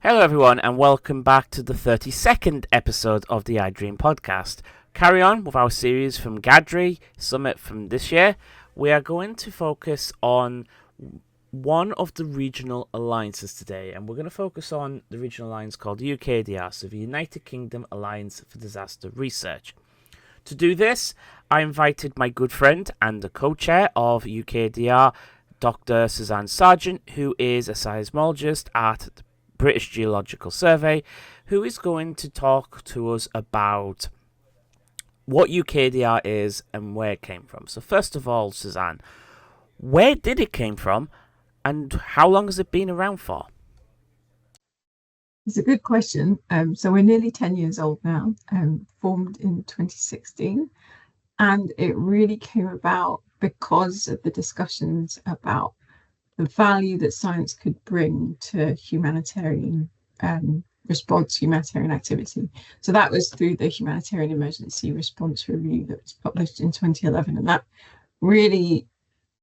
Hello, everyone, and welcome back to the 32nd episode of the IDRiM podcast. Carry on with our series from GADRI Summit from this year. We are going to focus on one of the regional alliances today, and we're going to focus on the regional alliance called UKADR, so the United Kingdom Alliance for Disaster Research. To do this, I invited my good friend and the co-chair of UKADR, Dr. Susanne Sargeant, who is a seismologist at the British Geological Survey, who is going to talk to us about what UKADR is and where it came from. So first of all, Susanne, where did it came from and how long has it been around for? It's a good question. So we're nearly 10 years old now, formed in 2016, and it really came about because of the discussions about the value that science could bring to humanitarian response, humanitarian activity. So that was through the Humanitarian Emergency Response Review that was published in 2011, and that really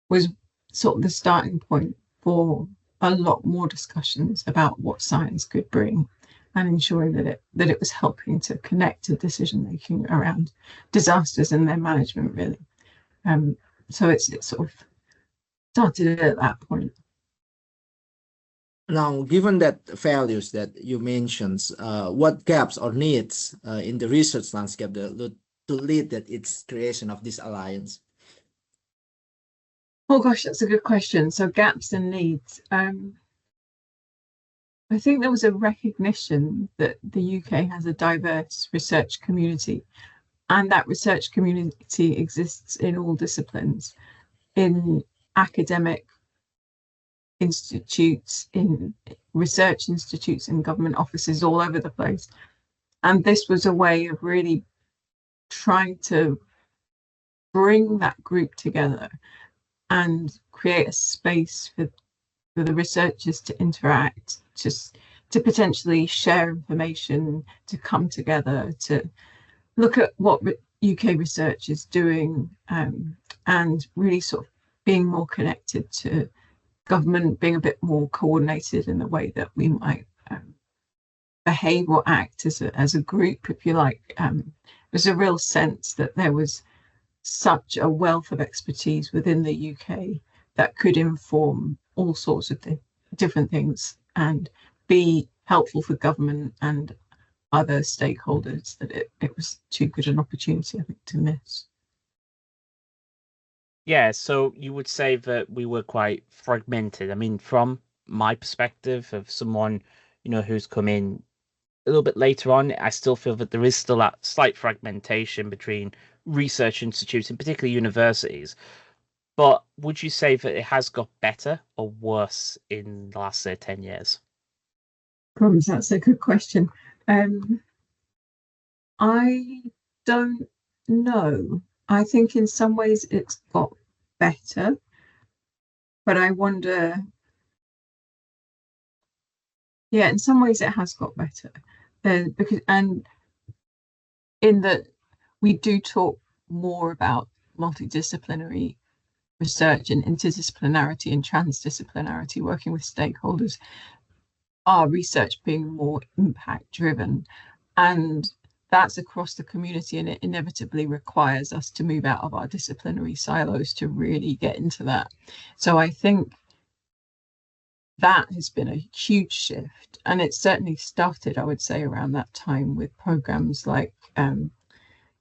was sort of the starting point for a lot more discussions about what science could bring and ensuring that it was helping to connect to decision making around disasters and their management, really. So it's sort of started at that point. Now, given that values that you mentioned, what gaps or needs in the research landscape to lead that its creation of this alliance? Oh gosh, that's a good question. So gaps and needs. I think there was a recognition that the UK has a diverse research community, and that research community exists in all disciplines, in academic institutes, in research institutes, in government offices all over the place. And this was a way of really trying to bring that group together and create a space for the researchers to interact, just to potentially share information, to come together, to look at what UK research is doing, and really sort of being more connected to government, being a bit more coordinated in the way that we might behave or act as a group, if you like. There's a real sense that there was such a wealth of expertise within the UK that could inform all sorts of different things and be helpful for government and other stakeholders, that it was too good an opportunity, I think, to miss. Yeah, so you would say that we were quite fragmented. I mean, from my perspective of someone, who's come in a little bit later on, I still feel that there is still that slight fragmentation between research institutes, and particularly universities. But would you say that it has got better or worse in the last, say, 10 years? Crumbs, that's a good question. I don't know. I think in some ways it's got better, but I wonder, yeah, in some ways it has got better. Because, and in that we do talk more about multidisciplinary research and interdisciplinarity and transdisciplinarity, working with stakeholders, our research being more impact driven, and that's across the community, and it inevitably requires us to move out of our disciplinary silos to really get into that. So I think that has been a huge shift, and it certainly started, I would say, around that time with programs like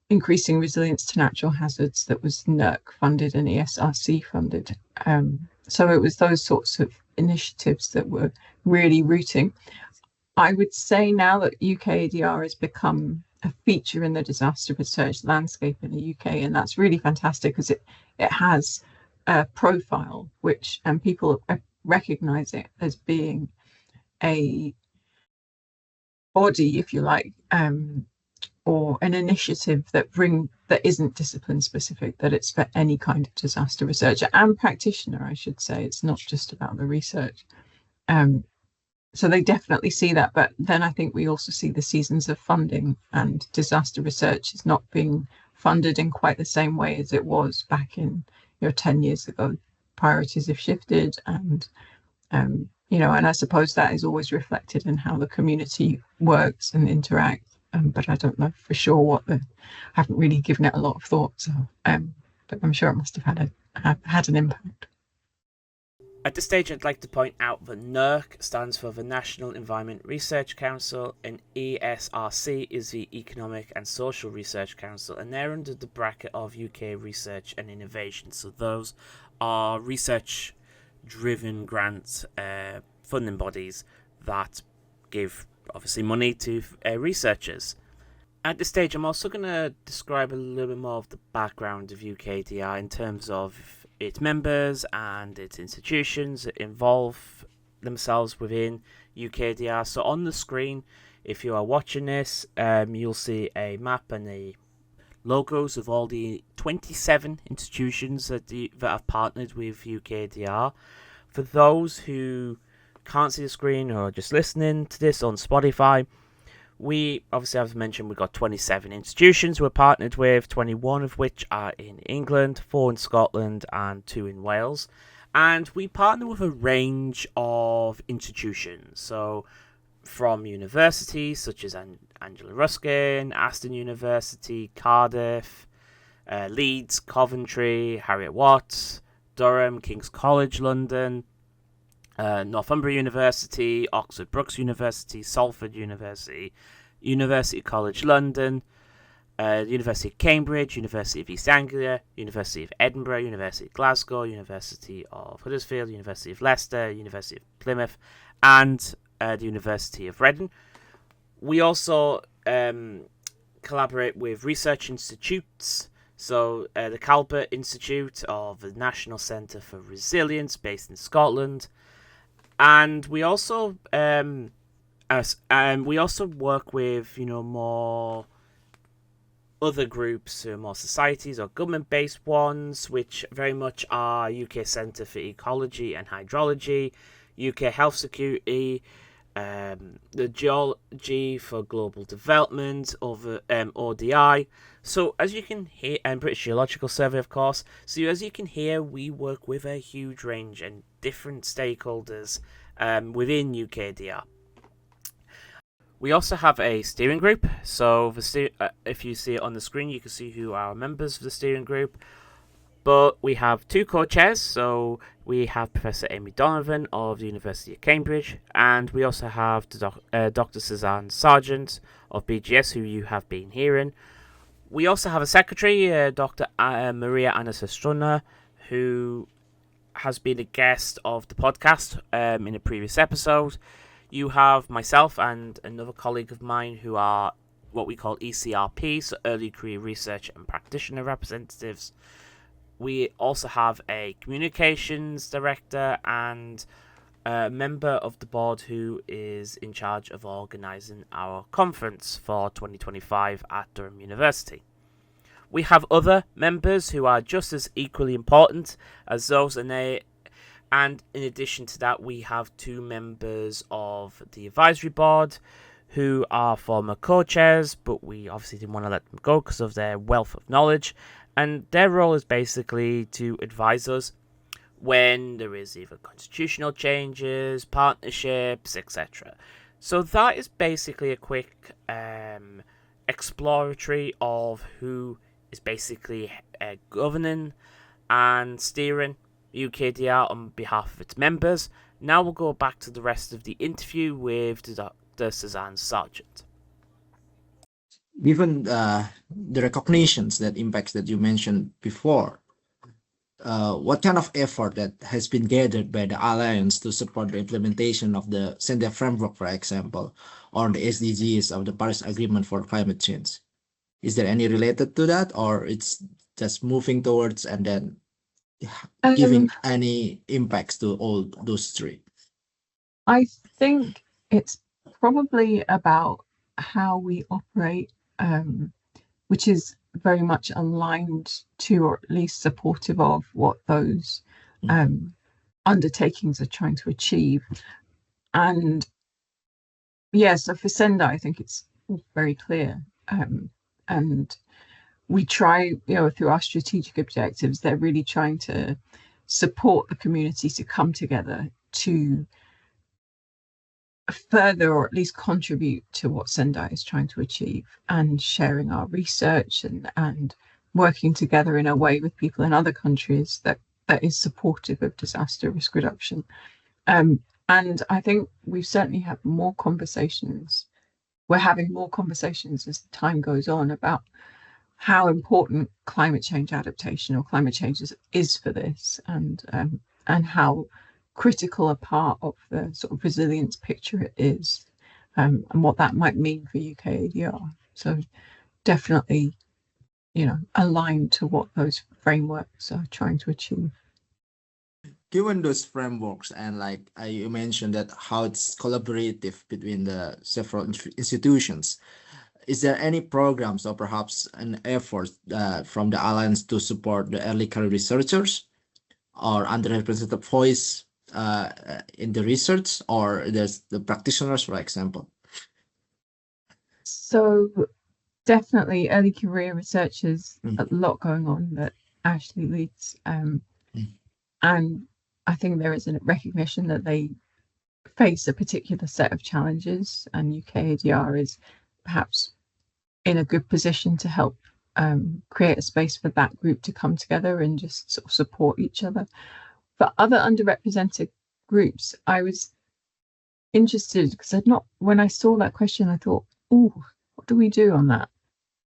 increasing resilience to natural hazards that was NERC funded and ESRC funded. So it was those sorts of initiatives that were really rooting. I would say now that UKADR has become a feature in the disaster research landscape in the UK, and that's really fantastic because it has a profile which, and people recognize it as being a body, if you like, or an initiative that isn't discipline specific, that it's for any kind of disaster researcher and practitioner, I should say. It's not just about the research. So they definitely see that, but then I think we also see the seasons of funding, and disaster research is not being funded in quite the same way as it was back in 10 years ago. Priorities have shifted, and you know, and I suppose that is always reflected in how the community works and interacts. But I don't know for sure I haven't really given it a lot of thought. So, but I'm sure it must have had an impact. At this stage, I'd like to point out that NERC stands for the National Environment Research Council, and ESRC is the Economic and Social Research Council, and they're under the bracket of UK Research and Innovation. So those are research-driven grant funding bodies that give, obviously, money to researchers. At this stage, I'm also going to describe a little bit more of the background of UKADR in terms of its members and its institutions that involve themselves within UKADR. So on the screen, if you are watching this, you'll see a map and the logos of all the 27 institutions that have partnered with UKADR. For those who can't see the screen or are just listening to this on Spotify, we obviously, as mentioned, we've got 27 institutions we're partnered with, 21 of which are in England, 4 in Scotland, and 2 in Wales. And we partner with a range of institutions. So, from universities such as Angela Ruskin, Aston University, Cardiff, Leeds, Coventry, Harriet Watts, Durham, King's College London, Northumbria University, Oxford Brookes University, Salford University, University College London, University of Cambridge, University of East Anglia, University of Edinburgh, University of Glasgow, University of Huddersfield, University of Leicester, University of Plymouth, and the University of Reading. We also collaborate with research institutes. So the Calvert Institute of the National Centre for Resilience, based in Scotland. And we also work with, more other groups, more societies or government-based ones, which very much are UK Centre for Ecology and Hydrology, UK Health Security, the Geology for Global Development, ODI. So as you can hear, and British Geological Survey, of course. So as you can hear, we work with a huge range and different stakeholders within UKADR. We also have a steering group. So if you see it on the screen, you can see who are members of the steering group. But we have 2 co-chairs. So we have Professor Amy Donovan of the University of Cambridge, and we also have Dr. Susanne Sargeant of BGS, who you have been hearing. We also have a secretary, Dr. Maria Anna Sestruna, who has been a guest of the podcast in a previous episode. You have myself and another colleague of mine who are what we call ECRP, so Early Career Research and Practitioner Representatives. We also have a communications director and a member of the board who is in charge of organising our conference for 2025 at Durham University. We have other members who are just as equally important as those, and in addition to that, we have 2 members of the advisory board who are former co-chairs, but we obviously didn't want to let them go because of their wealth of knowledge, and their role is basically to advise us when there is either constitutional changes, partnerships, etc. So that is basically a quick exploratory of who is basically governing and steering UKADR on behalf of its members. Now we'll go back to the rest of the interview with Dr. Susanne Sargeant. Given the recognitions that impacts that you mentioned before, what kind of effort that has been gathered by the Alliance to support the implementation of the Sendai Framework, for example, or the SDGs of the Paris Agreement for Climate Change? Is there any related to that, or it's just moving towards and then giving any impacts to all those 3? I think it's probably about how we operate, which is very much aligned to, or at least supportive of, what those undertakings are trying to achieve. And so for Sendai, I think it's very clear. And we try, through our strategic objectives, they're really trying to support the community to come together to further, or at least contribute to what Sendai is trying to achieve, and sharing our research and working together in a way with people in other countries that is supportive of disaster risk reduction. And I think we've certainly had more conversations. We're having more conversations as time goes on about how important climate change adaptation or climate change is for this, and how critical a part of the sort of resilience picture it is, and what that might mean for UKADR. So definitely, aligned to what those frameworks are trying to achieve. Given those frameworks and you mentioned that how it's collaborative between the several institutions, is there any programs or perhaps an effort from the Alliance to support the early career researchers or underrepresented voice in the research, or there's the practitioners, for example? So definitely early career researchers, a lot going on that Ashley leads. And I think there is a recognition that they face a particular set of challenges, and UKADR is perhaps in a good position to help create a space for that group to come together and just sort of support each other. For other underrepresented groups, I was interested because when I saw that question, I thought, oh, what do we do on that?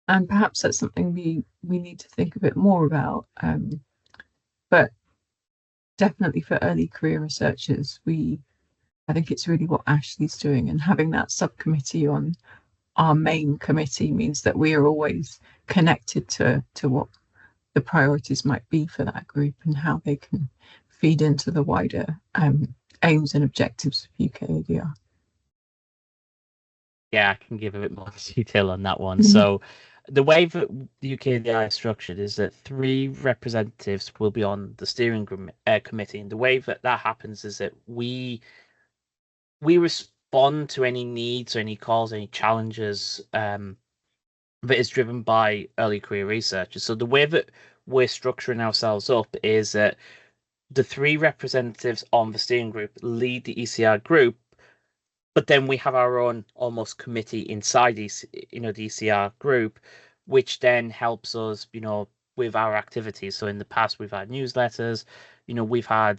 And perhaps that's something we need to think a bit more about. But definitely for early career researchers, I think it's really what Ashley's doing, and having that subcommittee on our main committee means that we are always connected to what the priorities might be for that group and how they can feed into the wider aims and objectives of UKADR. Yeah, I can give a bit more detail on that one. So the way that the UKADR is structured is that 3 representatives will be on the steering committee, and the way that happens is that we respond to any needs, or any calls, any challenges that is driven by early career researchers. So the way that we're structuring ourselves up is that the 3 representatives on the steering group lead the ECR group, but then we have our own almost committee inside the ECR group, which then helps us, with our activities. So in the past, we've had newsletters, we've had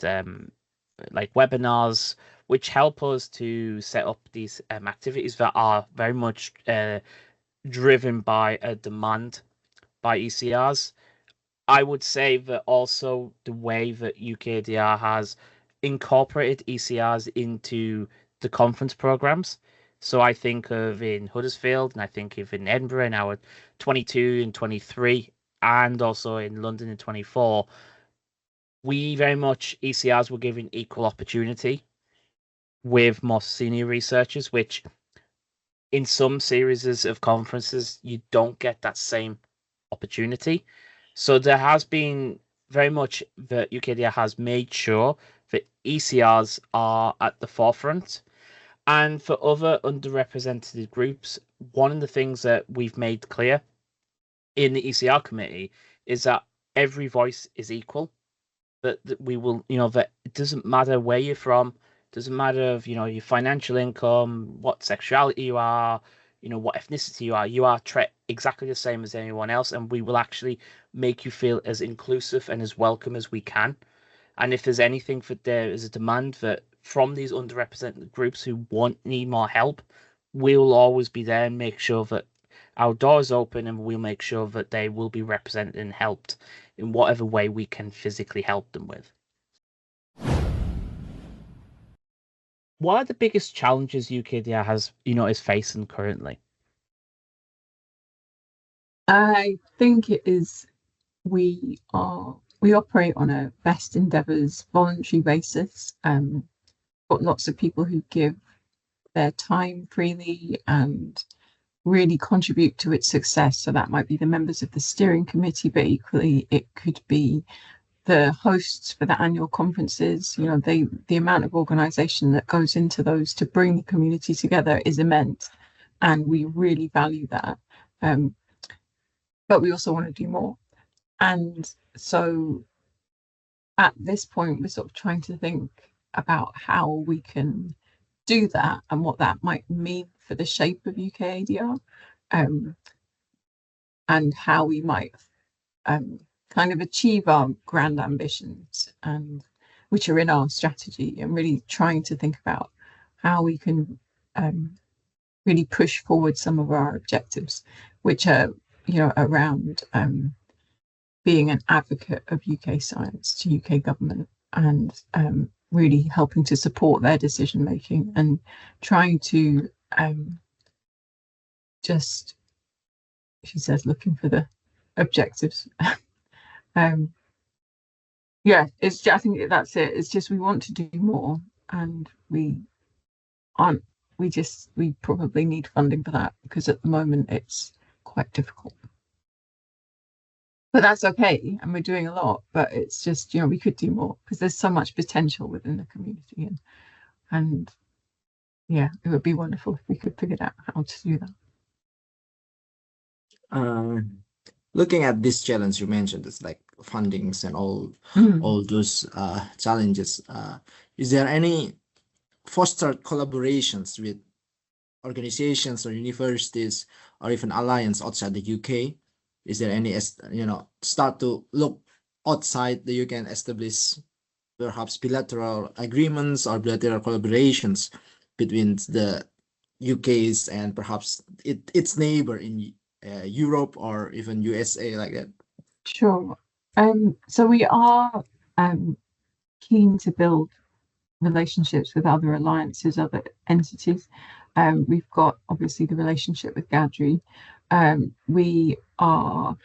webinars, which help us to set up these activities that are very much driven by a demand by ECRs. I would say that also the way that UKADR has incorporated ECRs into the conference programs. So I think of in Huddersfield, and I think of in Edinburgh in our 22 and 23, and also in London in 24. We very much, ECRs were given equal opportunity with more senior researchers, which in some series of conferences, you don't get that same opportunity. So there has been very much that UKADR has made sure that ECRs are at the forefront. And for other underrepresented groups, one of the things that we've made clear in the ECR committee is that every voice is equal. That we will, that it doesn't matter where you're from, doesn't matter of, your financial income, what sexuality you are, what ethnicity you are treated exactly the same as anyone else, and we will actually make you feel as inclusive and as welcome as we can. And if there's anything that there is a demand that from these underrepresented groups who need more help, we'll always be there and make sure that our doors open, and we'll make sure that they will be represented and helped in whatever way we can physically help them with. What are the biggest challenges UKADR has, is facing currently? I think it is we operate on a best endeavours voluntary basis. Got lots of people who give their time freely and really contribute to its success. So that might be the members of the steering committee, but equally it could be the hosts for the annual conferences. The amount of organisation that goes into those to bring the community together is immense, and we really value that. But we also want to do more. And so at this point, we're sort of trying to think about how we can do that and what that might mean for the shape of UKADR, and how we might kind of achieve our grand ambitions, and which are in our strategy, and really trying to think about how we can really push forward some of our objectives, which are, around being an advocate of UK science to UK government, and really helping to support their decision making, and trying to just, she says, looking for the objectives. Yeah, it's, I think that's it. It's just, we want to do more, and we probably need funding for that, because at the moment it's quite difficult. But that's okay, and we're doing a lot, but it's just, we could do more, because there's so much potential within the community, and yeah, it would be wonderful if we could figure out how to do that. Looking at this challenge you mentioned, it's like fundings and all those challenges. Is there any fostered collaborations with organizations or universities or even alliance outside the UK? Is there any, start to look outside the UK and establish perhaps bilateral agreements or bilateral collaborations between the UK's and perhaps its neighbor in Europe or even USA, like that? Sure. So we are keen to build relationships with other alliances, other entities. We've got obviously the relationship with GADRI. We are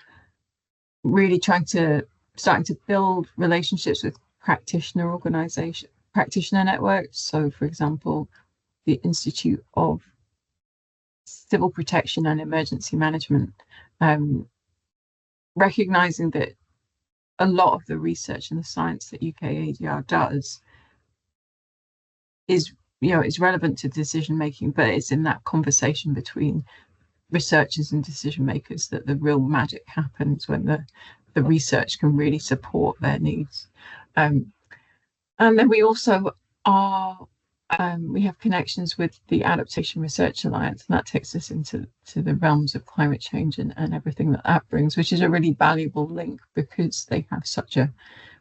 really starting to build relationships with practitioner networks. So, for example, the Institute of Civil Protection and Emergency Management, recognizing that a lot of the research and the science that UKADR does is relevant to decision making, but it's in that conversation between researchers and decision makers that the real magic happens, when the research can really support their needs. And then we also we have connections with the Adaptation Research Alliance, and that takes us into the realms of climate change and everything that brings, which is a really valuable link, because they have such a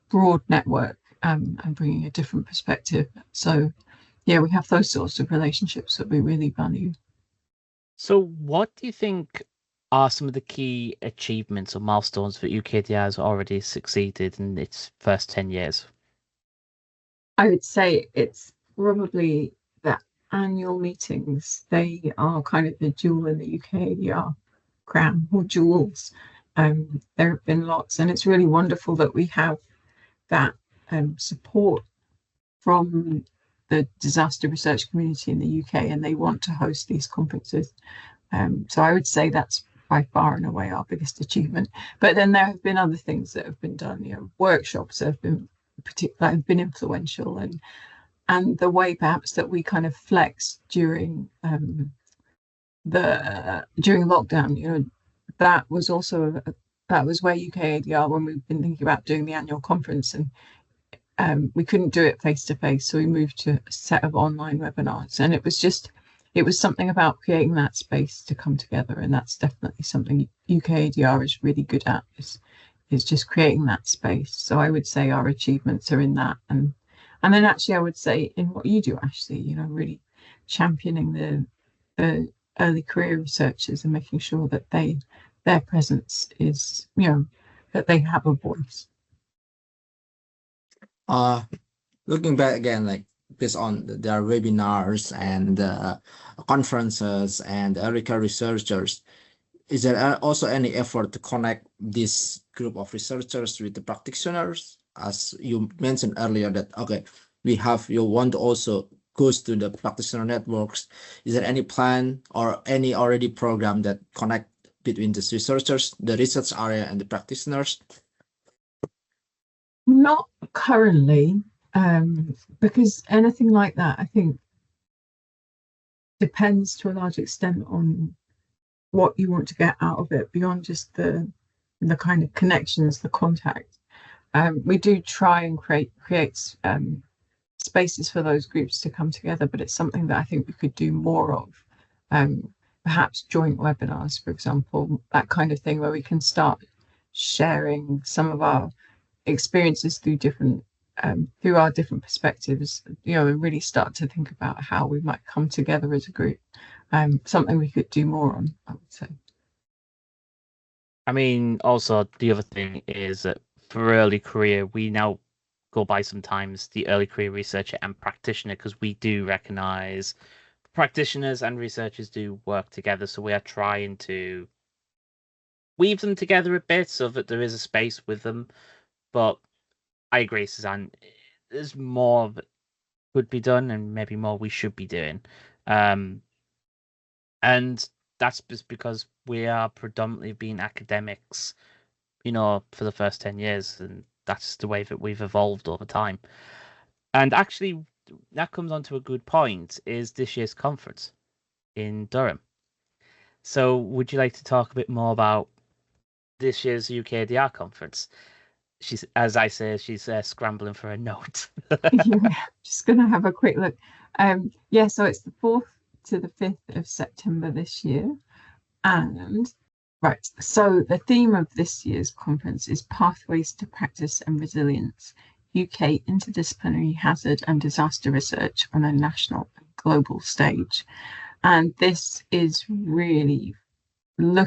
broad network and bringing a different perspective. So yeah, we have those sorts of relationships that we really value. So what do you think are some of the key achievements or milestones that UKADR has already succeeded in its first 10 years? I would say it's probably the annual meetings. They are kind of the jewel in the UKADR crown, or jewels. There have been lots, and it's really wonderful that we have that support from the disaster research community in the UK, and they want to host these conferences. So I would say that's by far and away our biggest achievement. But then there have been other things that have been done, workshops that have been influential, and the way perhaps that we kind of flex during lockdown, that was also that was where UKADR, when we've been thinking about doing the annual conference, and we couldn't do it face to face, so we moved to a set of online webinars, and it was something about creating that space to come together, and that's definitely something UKADR is really good at, is just creating that space. So I would say our achievements are in that, and then actually I would say in what you do, Ashley, really championing the early career researchers and making sure that their presence is, that they have a voice. Looking back again, like based on their webinars and conferences and early career researchers, is there also any effort to connect this group of researchers with the practitioners? As you mentioned earlier, that you want to also goes to the practitioner networks. Is there any plan or any already program that connect between the researchers, the research area, and the practitioners? Not currently, because anything like that, I think, depends to a large extent on what you want to get out of it, beyond just the kind of connections, the contact. We do try and create spaces for those groups to come together, but it's something that I think we could do more of. Perhaps joint webinars, for example, that kind of thing, where we can start sharing some of our experiences through our different perspectives, and really start to think about how we might come together as a group. Something we could do more on, I would say. I mean, also the other thing is that for early career, we now go by sometimes the early career researcher and practitioner, because we do recognize practitioners and researchers do work together. So we are trying to weave them together a bit so that there is a space with them. But I agree, Susanne, there's more that could be done and maybe more we should be doing. And that's just because we are predominantly being academics, for the first 10 years, and that's the way that we've evolved over time. And actually, that comes on to a good point, is this year's conference in Durham. So would you like to talk a bit more about this year's UKADR conference? She's, as I say, she's scrambling for a note. Yeah, just going to have a quick look. So it's the 4th to the 5th of September this year. And right, so the theme of this year's conference is Pathways to Practice and Resilience, UK Interdisciplinary Hazard and Disaster Research on a National and Global Stage. And this is really I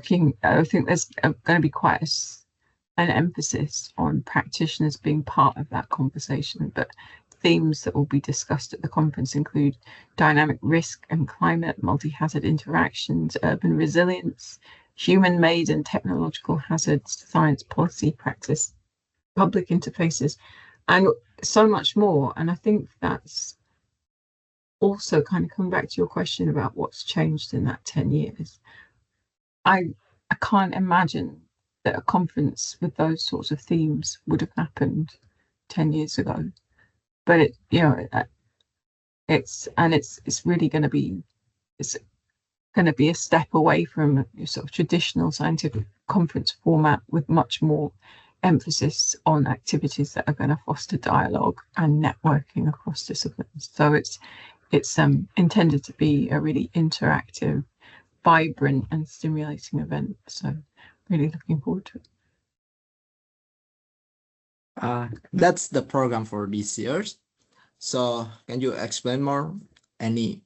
think there's going to be quite an emphasis on practitioners being part of that conversation, but themes that will be discussed at the conference include dynamic risk and climate, multi-hazard interactions, urban resilience, human-made and technological hazards, science, policy, practice, public interfaces, and so much more. And I think that's also kind of coming back to your question about what's changed in that 10 years. I can't imagine that a conference with those sorts of themes would have happened 10 years ago. But it's really going to be a step away from your sort of traditional scientific conference format, with much more emphasis on activities that are going to foster dialogue and networking across disciplines. So it's intended to be a really interactive, vibrant and stimulating event. So really looking forward to it. That's the program for this year. So can you explain more any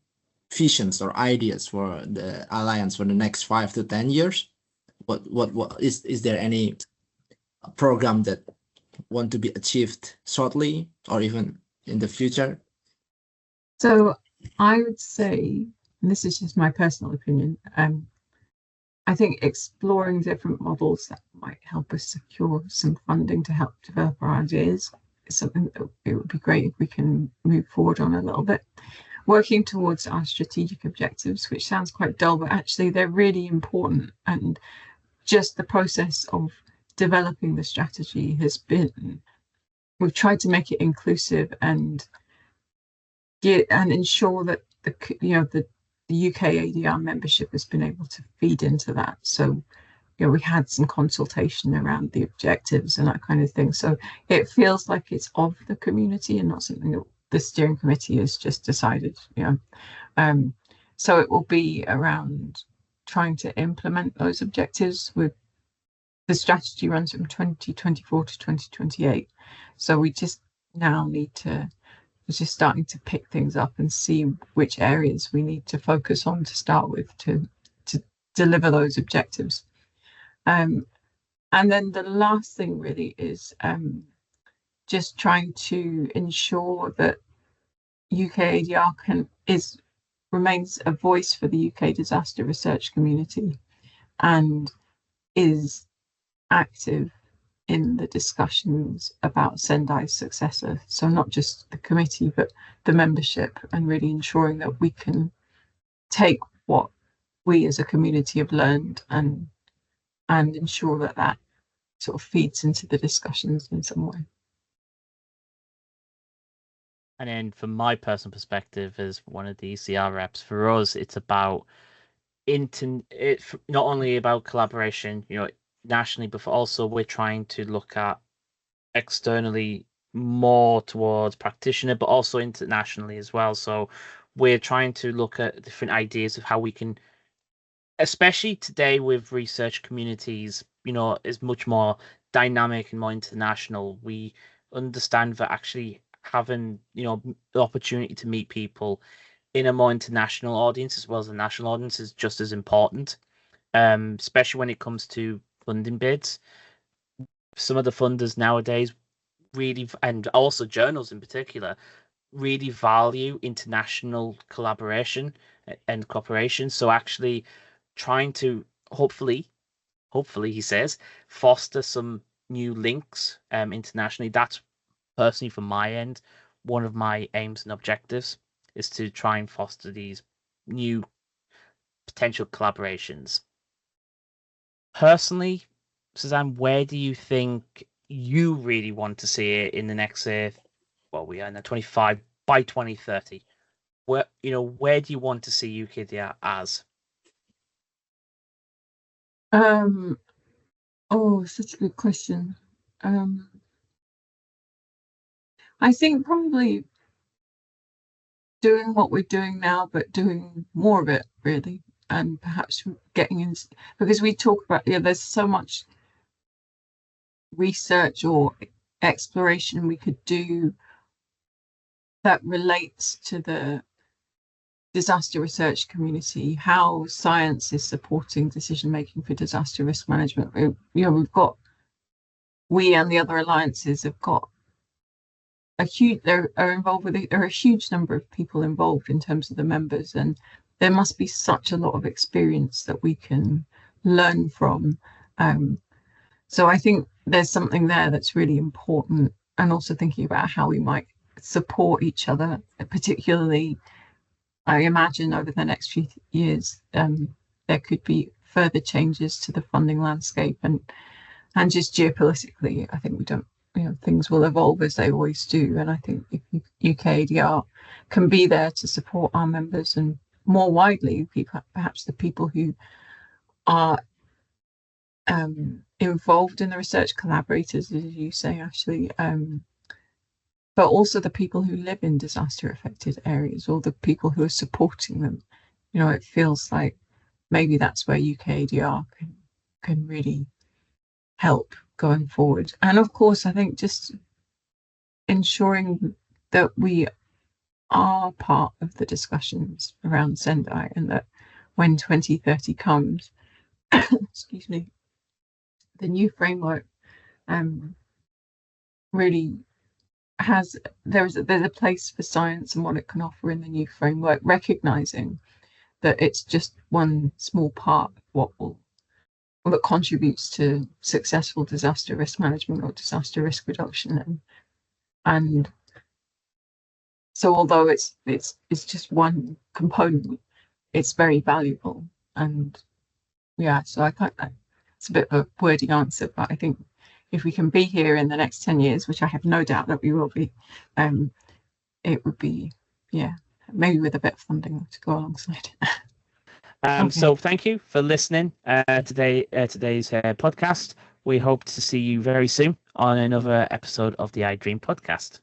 visions or ideas for the Alliance for the next 5 to 10 years? What is there any program that want to be achieved shortly or even in the future? So I would say, and this is just my personal opinion, I think exploring different models that might help us secure some funding to help develop our ideas is something that it would be great if we can move forward on a little bit. Working towards our strategic objectives, which sounds quite dull, but actually they're really important. And just the process of developing the strategy we've tried to make it inclusive and ensure that the UKADR membership has been able to feed into that. So, we had some consultation around the objectives and that kind of thing. So it feels like it's of the community and not something that the steering committee has just decided, So it will be around trying to implement those objectives. With the strategy runs from 2024 to 2028. So we just now need to just starting to pick things up and see which areas we need to focus on to start with to deliver those objectives. And then the last thing really is just trying to ensure that UKADR remains a voice for the UK disaster research community and is active in the discussions about Sendai's successor. So not just the committee, but the membership, and really ensuring that we can take what we as a community have learned and ensure that sort of feeds into the discussions in some way. And then from my personal perspective as one of the ECR reps, for us, it's about it's not only about collaboration, nationally, but also we're trying to look at externally more towards practitioner, but also internationally as well. So we're trying to look at different ideas of how we can, especially today with research communities, is much more dynamic and more international. We understand that actually having, the opportunity to meet people in a more international audience as well as a national audience is just as important. Especially when it comes to funding bids. Some of the funders nowadays really, and also journals in particular, really value international collaboration and cooperation. So actually trying to hopefully he says, foster some new links internationally. That's personally from my end, one of my aims and objectives is to try and foster these new potential collaborations. Personally, Suzanne, where do you think you really want to see it in the next, we are in the 25 by 2030? Where do you want to see UKADR as? Such a good question. I think probably doing what we're doing now, but doing more of it really, and perhaps getting in, because we talk about, there's so much research or exploration we could do that relates to the disaster research community, how science is supporting decision making for disaster risk management. We and the other alliances have got there are a huge number of people involved in terms of the members, and there must be such a lot of experience that we can learn from. So I think there's something there that's really important, and also thinking about how we might support each other, particularly I imagine over the next few years there could be further changes to the funding landscape, and just geopolitically I think things will evolve as they always do, and I think if UKADR can be there to support our members, and more widely perhaps the people who are involved in the research collaborators, as you say, Ashley, but also the people who live in disaster affected areas, or the people who are supporting them. It feels like maybe that's where UKADR can really help going forward. And of course, I think just ensuring that we are part of the discussions around Sendai, and that when 2030 comes, excuse me, the new framework really there's a place for science and what it can offer in the new framework, recognizing that it's just one small part of that contributes to successful disaster risk management or disaster risk reduction, and so although it's just one component, it's very valuable. And so I think it's a bit of a wordy answer, but I think if we can be here in the next 10 years, which I have no doubt that we will be, it would be, maybe with a bit of funding to go alongside. Okay. So thank you for listening today's podcast. We hope to see you very soon on another episode of the IDRiM podcast.